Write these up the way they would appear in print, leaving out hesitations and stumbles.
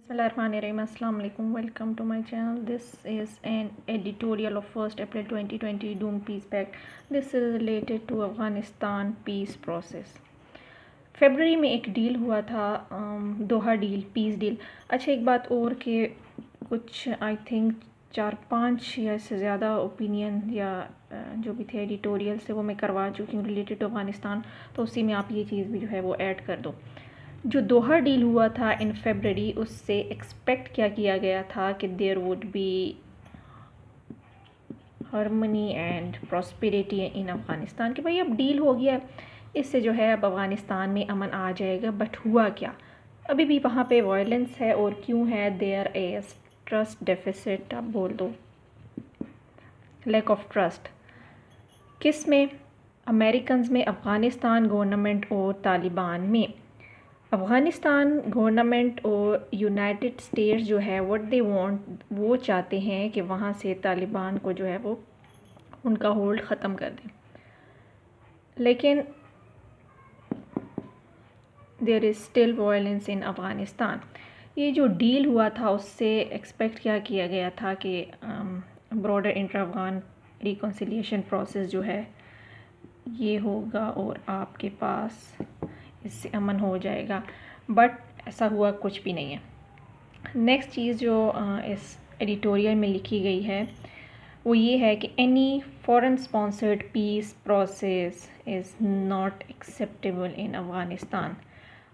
Bismillahirrahmanirrahim. Assalamu alaikum. Welcome to my channel. This is an editorial of 1st April 2020 Doom Peace Pact. This is related to Afghanistan peace process. फरवरी में एक deal हुआ था, दोहा deal, peace deal. अच्छा, एक बात और कि कुछ आई थिंक 4-5 या इससे ज़्यादा ओपिनियन या जो भी थे एडिटोरियल से वो मैं करवा चुकी हूँ रिलेटेड टू अफ़गानिस्तान, तो उसी में आप ये चीज़ भी जो है वो ऐड कर दो. जो दोहा डील हुआ था इन फरवरी, उससे एक्सपेक्ट क्या किया गया था कि there would be harmony and prosperity in Afghanistan, कि भाई अब डील हो गया, इससे जो है अब अफ़गानिस्तान में अमन आ जाएगा. बट हुआ क्या? अभी भी वहाँ पे वायलेंस है. और क्यों है? देयर इज़ ट्रस्ट डेफिसिट, आप बोल दो, लैक ऑफ ट्रस्ट. किस में? अमेरिकन्स में, अफ़गानिस्तान गवर्नमेंट और तालिबान में. अफ़गानिस्तान गवर्नमेंट और यूनाइटेड स्टेट्स जो है व्हाट दे वांट, वो चाहते हैं कि वहाँ से तालिबान को जो है वो उनका होल्ड ख़त्म कर दें. लेकिन there is still violence in Afghanistan. ये जो डील हुआ था उससे एक्सपेक्ट क्या किया गया था कि broader inter Afghan reconciliation process जो है ये होगा और आपके पास इससे अमन हो जाएगा. बट ऐसा हुआ कुछ भी नहीं है. नेक्स्ट चीज़ जो इस एडिटोरियल में लिखी गई है वो ये है कि any foreign sponsored peace process is not acceptable इन अफ़गानिस्तान.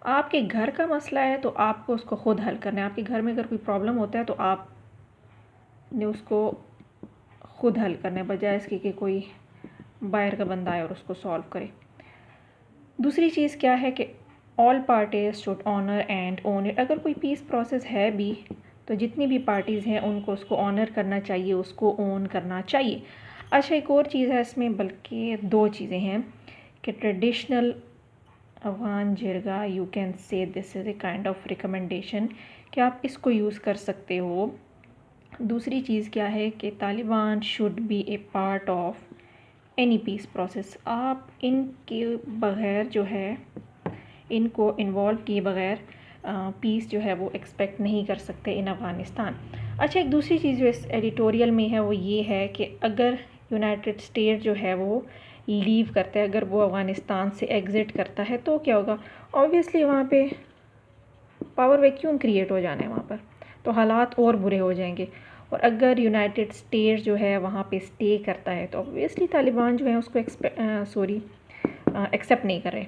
आपके घर का मसला है तो आपको उसको ख़ुद हल करना है. आपके घर में अगर कोई प्रॉब्लम होता है तो आप ने उसको ख़ुद हल करना है, बजाय इसके कि कोई बाहर का बंदा आए और उसको सॉल्व करे. दूसरी चीज़ क्या है कि all parties should honour and own it. अगर कोई पीस प्रोसेस है भी तो जितनी भी पार्टीज़ हैं उनको उसको ऑनर करना चाहिए, उसको ओन करना चाहिए. अच्छा, एक और चीज़ है इसमें, बल्कि 2 चीज़ें हैं कि traditional Afghan jirga, you can say this is a kind of recommendation कि आप इसको यूज़ कर सकते हो. दूसरी चीज़ क्या है कि Taliban should be A part of any peace process. आप इनके बग़ैर जो है, इनको इन्वॉल्व किए बग़ैर पीस जो है वो एक्सपेक्ट नहीं कर सकते इन अफ़गानिस्तान. अच्छा, एक दूसरी चीज़ जो इस एडिटोरियल में है वो ये है कि अगर यूनाइटेड स्टेट जो है वो लीव करता है, अगर वो अफ़गानिस्तान से एग्ज़िट करता है तो क्या होगा? ऑब्वियसली वहाँ पे पावर वैक्यूम क्रिएट हो जाना है वहाँ पर, तो हालात और बुरे हो जाएंगे. और अगर यूनाइटेड स्टेट्स जो है वहाँ पे स्टे करता है तो ऑब्वियसली तालिबान जो है उसको एक्सेप्ट नहीं कर रहे.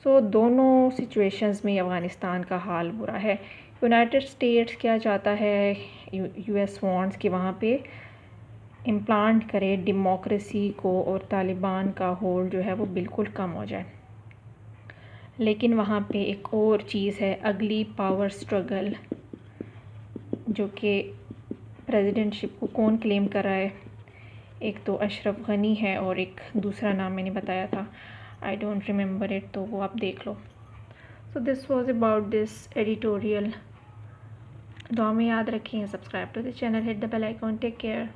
सो दोनों सिचुएशंस में अफ़गानिस्तान का हाल बुरा है. यूनाइटेड स्टेट्स क्या चाहता है, यूएस वांट्स कि वहाँ पे इम्प्लांट करे डेमोक्रेसी को और तालिबान का होल्ड जो है वो बिल्कुल कम हो जाए. लेकिन वहाँ पे एक और चीज़ है, अगली पावर स्ट्रगल, जो कि प्रेसिडेंटशिप को कौन क्लेम कर रहा है. एक तो अशरफ गनी है और एक दूसरा नाम मैंने बताया था, आई डोंट रिमेंबर इट, तो वो आप देख लो. So this was about this editorial. दुआ में याद रखें, subscribe to the channel, hit the bell icon. Take care.